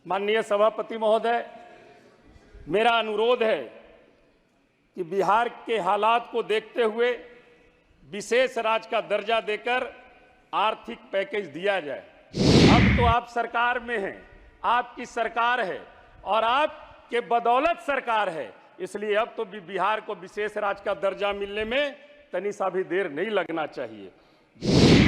माननीय सभापति महोदय, मेरा अनुरोध है कि बिहार के हालात को देखते हुए विशेष राज्य का दर्जा देकर आर्थिक पैकेज दिया जाए। अब तो आप सरकार में हैं, आपकी सरकार है और आपके बदौलत सरकार है, इसलिए अब तो बिहार को विशेष राज्य का दर्जा मिलने में तनी सा भी देर नहीं लगना चाहिए।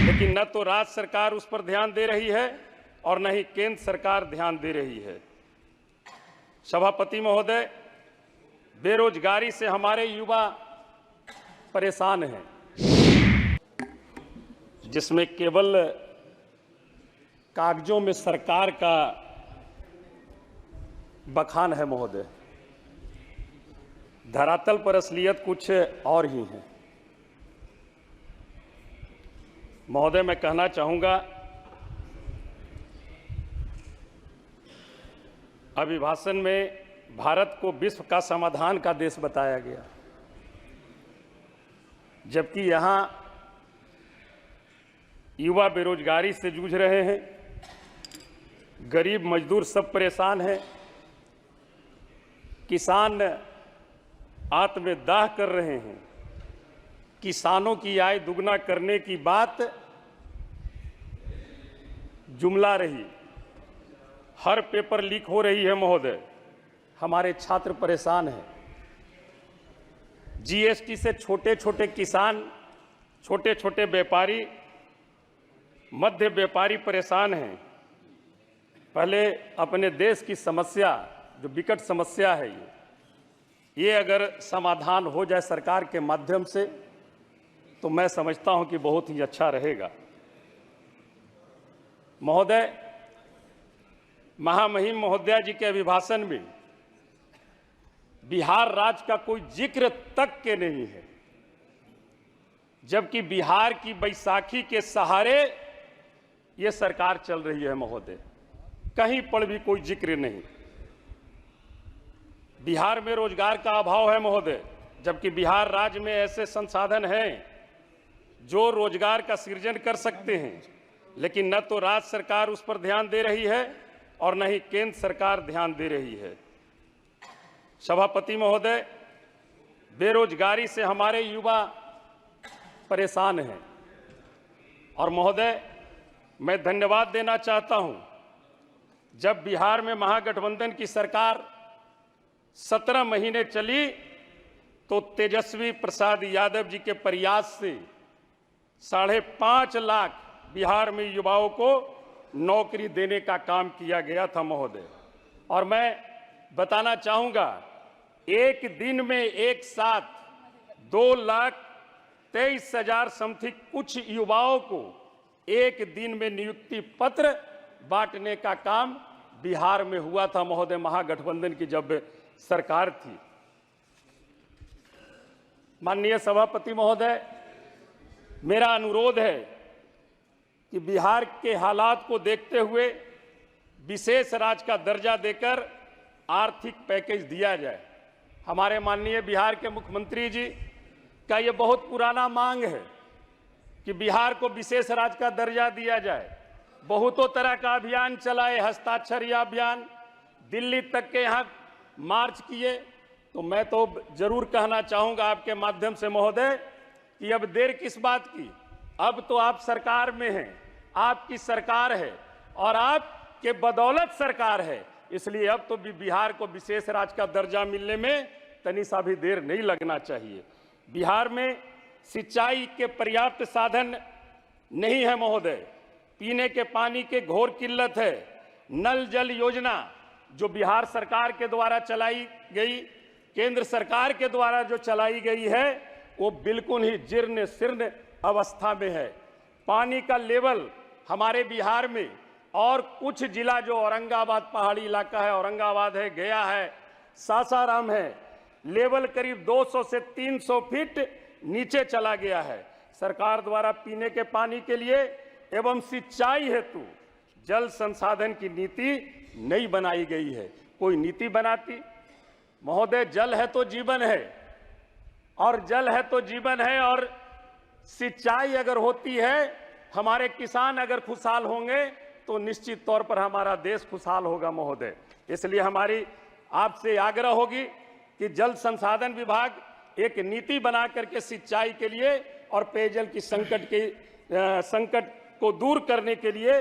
लेकिन न तो राज्य सरकार उस पर ध्यान दे रही है और न ही केंद्र सरकार ध्यान दे रही है। सभापति महोदय, बेरोजगारी से हमारे युवा परेशान हैं, जिसमें केवल कागजों में सरकार का बखान है महोदय, धरातल पर असलियत कुछ और ही है। महोदय, मैं कहना चाहूंगा, अभिभाषण में भारत को विश्व का समाधान का देश बताया गया, जबकि यहां युवा बेरोजगारी से जूझ रहे हैं, गरीब मजदूर सब परेशान हैं, किसान आत्मदाह कर रहे हैं। किसानों की आय दुगना करने की बात जुमला रही, हर पेपर लीक हो रही है महोदय, हमारे छात्र परेशान हैं। जीएसटी से छोटे छोटे किसान, छोटे छोटे व्यापारी, मध्य व्यापारी परेशान हैं। पहले अपने देश की समस्या, जो विकट समस्या है, ये अगर समाधान हो जाए सरकार के माध्यम से तो मैं समझता हूं कि बहुत ही अच्छा रहेगा। महोदय, महामहिम महोदया जी के अभिभाषण में बिहार राज्य का कोई जिक्र तक के नहीं है, जबकि बिहार की बैसाखी के सहारे ये सरकार चल रही है महोदय, कहीं पर भी कोई जिक्र नहीं। बिहार में रोजगार का अभाव है महोदय, जबकि बिहार राज्य में ऐसे संसाधन हैं जो रोजगार का सृजन कर सकते हैं, लेकिन न तो राज्य सरकार उस पर ध्यान दे रही है और न ही केंद्र सरकार ध्यान दे रही है। सभापति महोदय, बेरोजगारी से हमारे युवा परेशान हैं और महोदय, मैं धन्यवाद देना चाहता हूं, जब बिहार में महागठबंधन की सरकार 17 महीने चली तो तेजस्वी प्रसाद यादव जी के प्रयास से 5.5 लाख बिहार में युवाओं को नौकरी देने का काम किया गया था महोदय। और मैं बताना चाहूंगा, एक दिन में एक साथ 2,23,000 समथिंग कुछ युवाओं को एक दिन में नियुक्ति पत्र बांटने का काम बिहार में हुआ था महोदय, महागठबंधन की जब सरकार थी। माननीय सभापति महोदय, मेरा अनुरोध है कि बिहार के हालात को देखते हुए विशेष राज्य का दर्जा देकर आर्थिक पैकेज दिया जाए। हमारे माननीय बिहार के मुख्यमंत्री जी का ये बहुत पुराना मांग है कि बिहार को विशेष राज्य का दर्जा दिया जाए। बहुतों तरह का अभियान चलाए, हस्ताक्षर अभियान, दिल्ली तक के यहाँ मार्च किए। तो मैं तो जरूर कहना चाहूंगा आपके माध्यम से महोदय कि अब देर किस बात की, अब तो आप सरकार में हैं, आपकी सरकार है और आपके बदौलत सरकार है, इसलिए अब तो बिहार को विशेष राज्य का दर्जा मिलने में तनी सा भी देर नहीं लगना चाहिए। बिहार में सिंचाई के पर्याप्त साधन नहीं है महोदय, पीने के पानी के घोर किल्लत है। नल जल योजना जो बिहार सरकार के द्वारा चलाई गई, केंद्र सरकार के द्वारा जो चलाई गई है, वो बिल्कुल ही जीर्ण शीर्ण अवस्था में है। पानी का लेवल हमारे बिहार में और कुछ जिला जो औरंगाबाद पहाड़ी इलाका है, औरंगाबाद है, गया है, सासाराम है, लेवल करीब 200 से 300 फीट नीचे चला गया है। सरकार द्वारा पीने के पानी के लिए एवं सिंचाई हेतु जल संसाधन की नीति नहीं बनाई गई है। कोई नीति बनाती महोदय, जल है तो जीवन है, और जल है तो जीवन है, और सिंचाई अगर होती है, हमारे किसान अगर खुशहाल होंगे तो निश्चित तौर पर हमारा देश खुशहाल होगा महोदय। इसलिए हमारी आपसे आग्रह होगी कि जल संसाधन विभाग एक नीति बना करके सिंचाई के लिए और पेयजल की संकट को दूर करने के लिए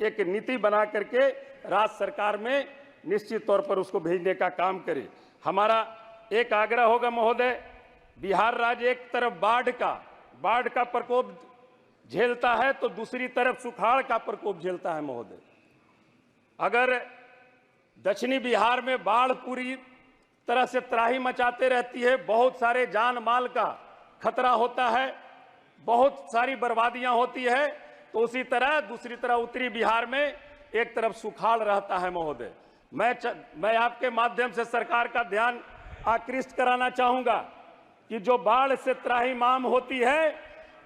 एक नीति बना करके राज्य सरकार में निश्चित तौर पर उसको भेजने का काम करे। हमारा एक आग्रह होगा महोदय, बिहार राज्य एक तरफ बाढ़ का प्रकोप झेलता है तो दूसरी तरफ सुखाड़ का प्रकोप झेलता है महोदय। अगर दक्षिणी बिहार में बाढ़ पूरी तरह से त्राही मचाते रहती है, बहुत सारे जान माल का खतरा होता है, बहुत सारी बर्बादियां होती है, तो उसी तरह दूसरी तरह उत्तरी बिहार में एक तरफ सुखाड़ रहता है महोदय। मैं आपके माध्यम से सरकार का ध्यान आकृष्ट कराना चाहूंगा कि जो बाढ़ से त्राहिमाम होती है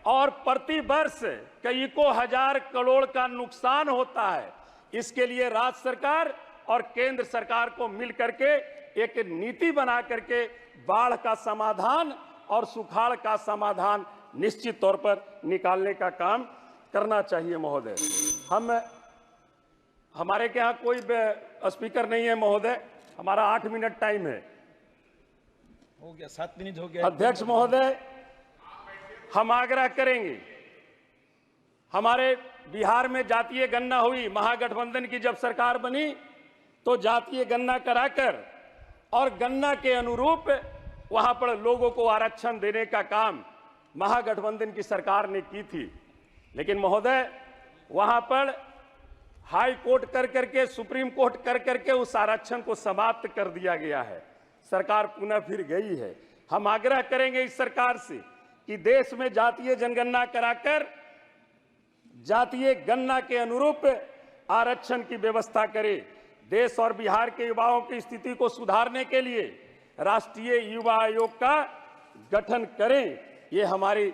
और प्रति वर्ष कई को हजार करोड़ का नुकसान होता है, इसके लिए राज्य सरकार और केंद्र सरकार को मिल करके एक नीति बना करके बाढ़ का समाधान और सुखाड़ का समाधान निश्चित तौर पर निकालने का काम करना चाहिए महोदय। हमारे के यहाँ कोई स्पीकर नहीं है महोदय, हमारा 8 मिनट टाइम है। हो गया, 7 मिनट हो गया। अध्यक्ष महोदय, हम आग्रह करेंगे, हमारे बिहार में जातीय गणना हुई, महागठबंधन की जब सरकार बनी तो जातीय गणना कराकर और गणना के अनुरूप वहां पर लोगों को आरक्षण देने का काम महागठबंधन की सरकार ने की थी। लेकिन महोदय वहां पर हाई कोर्ट कर करके, सुप्रीम कोर्ट कर करके उस आरक्षण को समाप्त कर दिया गया है, सरकार पुनः फिर गई है। हम आग्रह करेंगे इस सरकार से कि देश में जातीय जनगणना कराकर जातीय गणना के अनुरूप आरक्षण की व्यवस्था करे। देश और बिहार के युवाओं की स्थिति को सुधारने के लिए राष्ट्रीय युवा आयोग का गठन करें, ये हमारी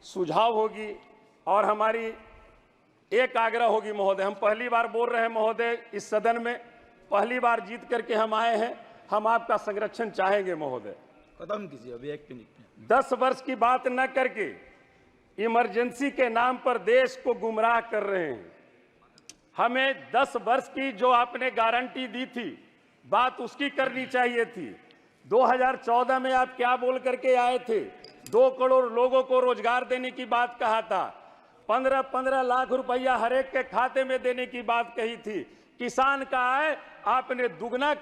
सुझाव होगी। और हमारी एक आग्रह होगी महोदय, हम पहली बार बोल रहे हैं महोदय, इस सदन में पहली बार जीत करके हम आए हैं, हम आपका संरक्षण चाहेंगे महोदय। खत्म कीजिए अभी 1 मिनट। 10 वर्ष की बात न करके इमरजेंसी के नाम पर देश को गुमराह कर रहे हैं। हमें 10 वर्ष की जो आपने गारंटी दी थी, बात उसकी करनी चाहिए थी। 2014 में आप क्या बोल करके आए थे? 2 करोड़ लोगों को रोजगार देने की बात कहा था, 15-15 लाख रुपया हर एक के खाते में देने की बात कही थी, किसान का आय आपने दुगना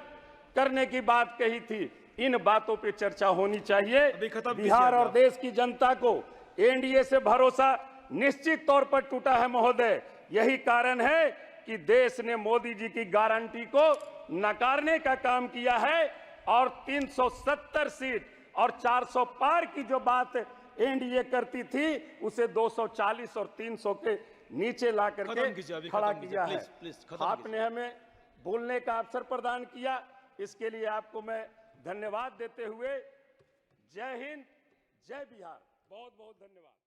करने की बात कही थी। इन बातों पे चर्चा होनी चाहिए। बिहार और देश की जनता को एनडीए से भरोसा निश्चित तौर पर टूटा है महोदय। यही कारण है कि देश ने मोदी जी की गारंटी को नकारने का काम किया है और 370 सीट और 400 पार की जो बात एनडीए करती थी उसे 240 और 300 के नीचे ला करके खड़ा किया है। आपने हमें बोलने का अवसर प्रदान किया, इसके लिए आपको मैं धन्यवाद देते हुए जय हिंद, जय बिहार, बहुत बहुत धन्यवाद।